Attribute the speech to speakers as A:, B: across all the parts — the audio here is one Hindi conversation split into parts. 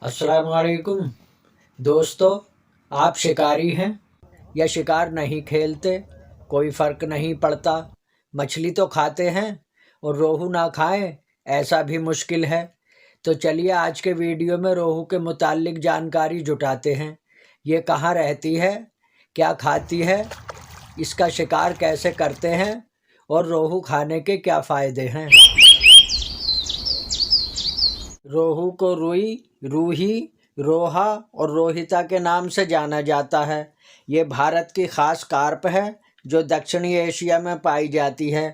A: अस्सलाम वालेकुम दोस्तों, आप शिकारी हैं या शिकार नहीं खेलते, कोई फ़र्क नहीं पड़ता। मछली तो खाते हैं और रोहू ना खाएं, ऐसा भी मुश्किल है। तो चलिए आज के वीडियो में रोहू के मुतालिक जानकारी जुटाते हैं। ये कहाँ रहती है, क्या खाती है, इसका शिकार कैसे करते हैं और रोहू खाने के क्या फ़ायदे हैं। रोहू को रुई, रूही, रोहा और रोहिता के नाम से जाना जाता है। ये भारत की खास कार्प है जो दक्षिणी एशिया में पाई जाती है।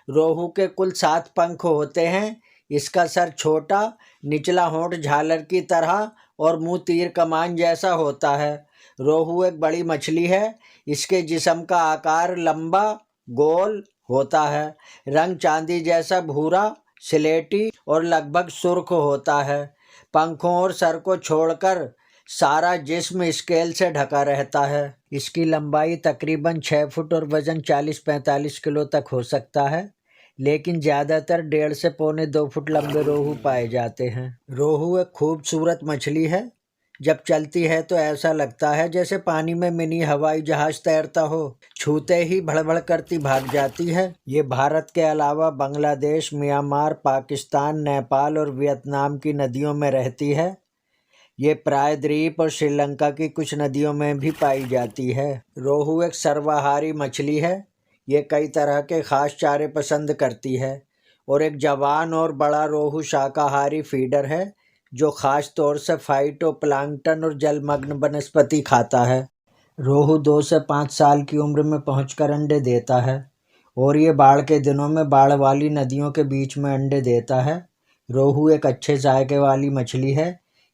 A: रोहू के कुल 7 पंख होते हैं। इसका सर छोटा, निचला होंठ झालर की तरह और मुंह तीर कमान जैसा होता है। रोहू एक बड़ी मछली है। इसके जिस्म का आकार लंबा, गोल होता है। रंग चांदी जैसा भूरा, स्लेटी और लगभग सुर्ख होता है। पंखों और सर को छोड़कर सारा जिस्म स्केल से ढका रहता है। इसकी लंबाई तकरीबन 6 फुट और वजन 40-45 किलो तक हो सकता है, लेकिन ज़्यादातर 1.5 से पौने 2 फुट लंबे रोहू पाए जाते हैं। रोहू एक खूबसूरत मछली है। जब चलती है तो ऐसा लगता है जैसे पानी में मिनी हवाई जहाज तैरता हो। छूते ही भड़बड़ करती भाग जाती है। ये भारत के अलावा बांग्लादेश, म्यांमार, पाकिस्तान, नेपाल और वियतनाम की नदियों में रहती है। ये प्रायद्वीप और श्रीलंका की कुछ नदियों में भी पाई जाती है। रोहू एक सर्वाहारी मछली है। ये कई तरह के खास चारे पसंद करती है और एक जवान और बड़ा रोहू शाकाहारी फीडर है जो खास तौर से फाइटोप्लैंक्टन और जलमग्न वनस्पति खाता है। रोहू 2 से 5 साल की उम्र में पहुंचकर अंडे देता है और ये बाढ़ के दिनों में बाढ़ वाली नदियों के बीच में अंडे देता है। रोहू एक अच्छे जायके वाली मछली है।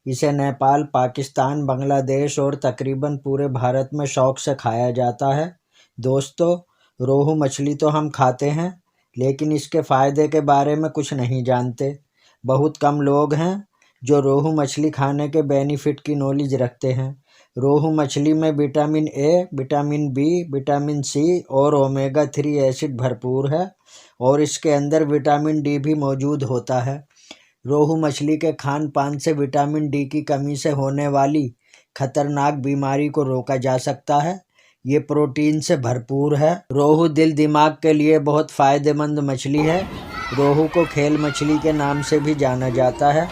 A: इसे नेपाल, पाकिस्तान, बांग्लादेश और तकरीबन पूरे भारत में शौक से खाया जाता है। दोस्तों, रोहू मछली तो हम खाते हैं, लेकिन इसके फ़ायदे के बारे में कुछ नहीं जानते। बहुत कम लोग हैं जो रोहू मछली खाने के बेनिफिट की नॉलेज रखते हैं। रोहू मछली में vitamin A, vitamin B, vitamin C और ओमेगा 3 एसिड भरपूर है और इसके अंदर विटामिन डी भी मौजूद होता है। रोहू मछली के खान पान से विटामिन डी की कमी से होने वाली खतरनाक बीमारी को रोका जा सकता है। ये प्रोटीन से भरपूर है। रोहू दिल दिमाग के लिए बहुत फ़ायदेमंद मछली है। रोहू को खेल मछली के नाम से भी जाना जाता है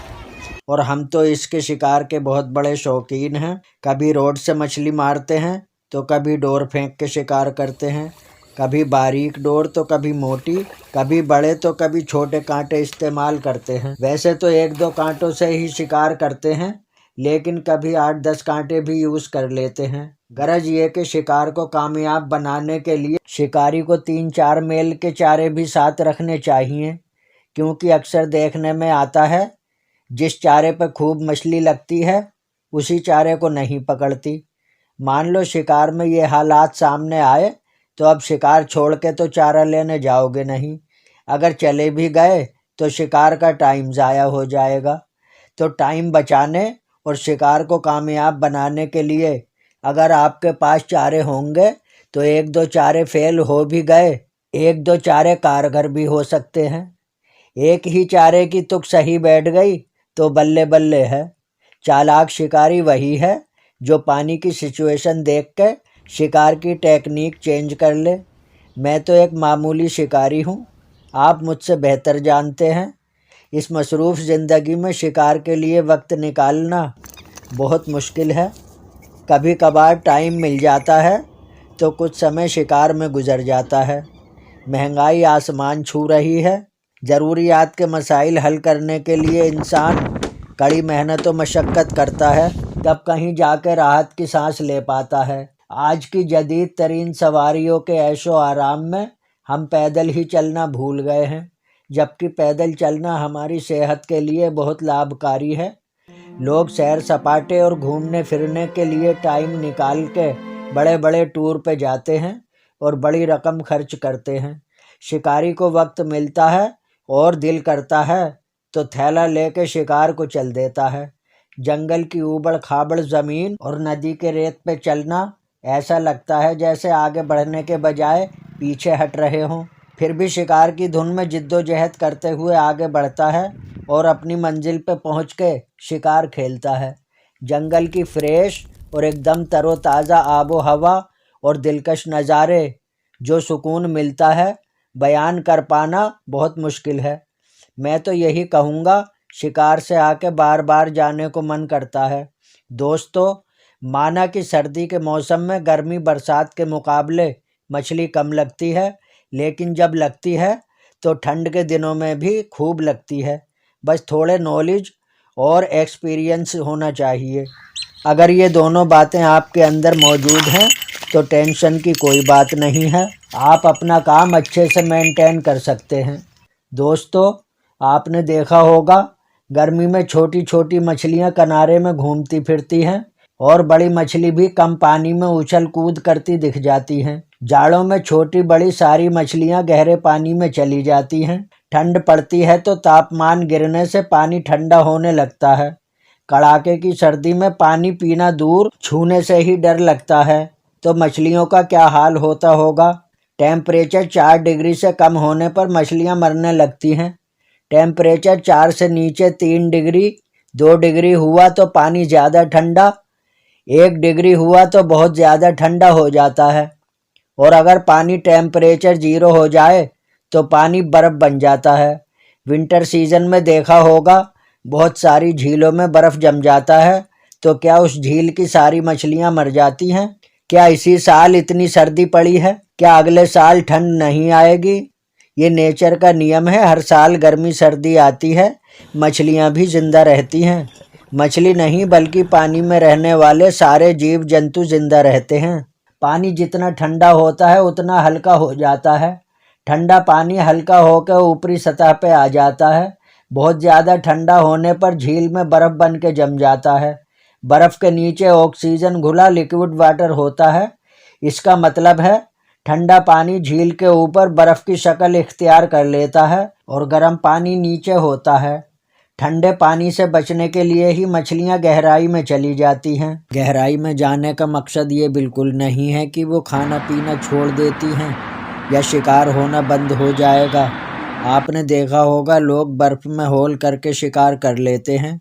A: और हम तो इसके शिकार के बहुत बड़े शौकीन हैं। कभी रोड से मछली मारते हैं तो कभी डोर फेंक के शिकार करते हैं। कभी बारीक डोर तो कभी मोटी, कभी बड़े तो कभी छोटे कांटे इस्तेमाल करते हैं। वैसे तो 1-2 कांटों से ही शिकार करते हैं, लेकिन कभी 8-10 कांटे भी यूज़ कर लेते हैं। गरज ये कि शिकार को कामयाब बनाने के लिए शिकारी को 3-4 मेल के चारे भी साथ रखने चाहिए, क्योंकि अक्सर देखने में आता है जिस चारे पर खूब मछली लगती है उसी चारे को नहीं पकड़ती। मान लो शिकार में ये हालात सामने आए तो अब शिकार छोड़ के तो चारा लेने जाओगे नहीं। अगर चले भी गए तो शिकार का टाइम ज़ाया हो जाएगा। तो टाइम बचाने और शिकार को कामयाब बनाने के लिए अगर आपके पास चारे होंगे तो 1-2 चारे फेल हो भी गए, 1-2 चारे कारगर भी हो सकते हैं। एक ही चारे की तुक सही बैठ गई तो बल्ले बल्ले है। चालाक शिकारी वही है जो पानी की सिचुएशन देख के शिकार की टेक्निक चेंज कर ले। मैं तो एक मामूली शिकारी हूँ, आप मुझसे बेहतर जानते हैं। इस मसरूफ़ ज़िंदगी में शिकार के लिए वक्त निकालना बहुत मुश्किल है। कभी कभार टाइम मिल जाता है तो कुछ समय शिकार में गुजर जाता है। महंगाई आसमान छू रही है। ज़रूरियात के मसाइल हल करने के लिए इंसान कड़ी मेहनत और मशक्क़त करता है, तब कहीं जाकर राहत की सांस ले पाता है। आज की जदीद तरीन सवारियों के ऐशो आराम में हम पैदल ही चलना भूल गए हैं, जबकि पैदल चलना हमारी सेहत के लिए बहुत लाभकारी है। लोग सैर सपाटे और घूमने फिरने के लिए टाइम निकाल के बड़े बड़े टूर पे जाते हैं और बड़ी रकम खर्च करते हैं। शिकारी को वक्त मिलता है और दिल करता है तो थैला लेके शिकार को चल देता है। जंगल की ऊबड़ खाबड़ ज़मीन और नदी के रेत पे चलना ऐसा लगता है जैसे आगे बढ़ने के बजाय पीछे हट रहे हों। फिर भी शिकार की धुन में जिद्दोजहद करते हुए आगे बढ़ता है और अपनी मंजिल पे पहुँच के शिकार खेलता है। जंगल की फ्रेश और एकदम तरोताज़ा आबो हवा और दिलकश नज़ारे जो सुकून मिलता है, बयान कर पाना बहुत मुश्किल है। मैं तो यही कहूँगा, शिकार से आके बार बार जाने को मन करता है। दोस्तों, माना कि सर्दी के मौसम में गर्मी बरसात के मुकाबले मछली कम लगती है, लेकिन जब लगती है तो ठंड के दिनों में भी खूब लगती है। बस थोड़े नॉलेज और एक्सपीरियंस होना चाहिए। अगर ये दोनों बातें आपके अंदर मौजूद हैं तो टेंशन की कोई बात नहीं है, आप अपना काम अच्छे से मेंटेन कर सकते हैं। दोस्तों, आपने देखा होगा गर्मी में छोटी छोटी मछलियाँ किनारे में घूमती फिरती हैं और बड़ी मछली भी कम पानी में उछल कूद करती दिख जाती हैं। जाड़ों में छोटी बड़ी सारी मछलियाँ गहरे पानी में चली जाती हैं। ठंड पड़ती है तो तापमान गिरने से पानी ठंडा होने लगता है। कड़ाके की सर्दी में पानी पीना दूर, छूने से ही डर लगता है। तो मछलियों का क्या हाल होता होगा। टेम्परेचर 4 डिग्री से कम होने पर मछलियाँ मरने लगती हैं। टेम्परेचर 4 से नीचे 3 डिग्री, 2 डिग्री हुआ तो पानी ज़्यादा ठंडा, 1 डिग्री हुआ तो बहुत ज़्यादा ठंडा हो जाता है। और अगर पानी टेम्परेचर 0 हो जाए तो पानी बर्फ़ बन जाता है। विंटर सीज़न में देखा होगा बहुत सारी झीलों में बर्फ़ जम जाता है, तो क्या उस झील की सारी मछलियाँ मर जाती हैं? क्या इसी साल इतनी सर्दी पड़ी है? क्या अगले साल ठंड नहीं आएगी? ये नेचर का नियम है, हर साल गर्मी सर्दी आती है, मछलियाँ भी जिंदा रहती हैं। मछली नहीं बल्कि पानी में रहने वाले सारे जीव जंतु जिंदा रहते हैं। पानी जितना ठंडा होता है उतना हल्का हो जाता है। ठंडा पानी हल्का होकर ऊपरी सतह पे आ जाता है। बहुत ज़्यादा ठंडा होने पर झील में बर्फ़ बन के जम जाता है। बर्फ़ के नीचे ऑक्सीजन घुला लिक्विड वाटर होता है। इसका मतलब है ठंडा पानी झील के ऊपर बर्फ़ की शक्ल इख्तियार कर लेता है और गर्म पानी नीचे होता है। ठंडे पानी से बचने के लिए ही मछलियाँ गहराई में चली जाती हैं। गहराई में जाने का मकसद ये बिल्कुल नहीं है कि वो खाना पीना छोड़ देती हैं या शिकार होना बंद हो जाएगा। आपने देखा होगा लोग बर्फ़ में होल करके शिकार कर लेते हैं,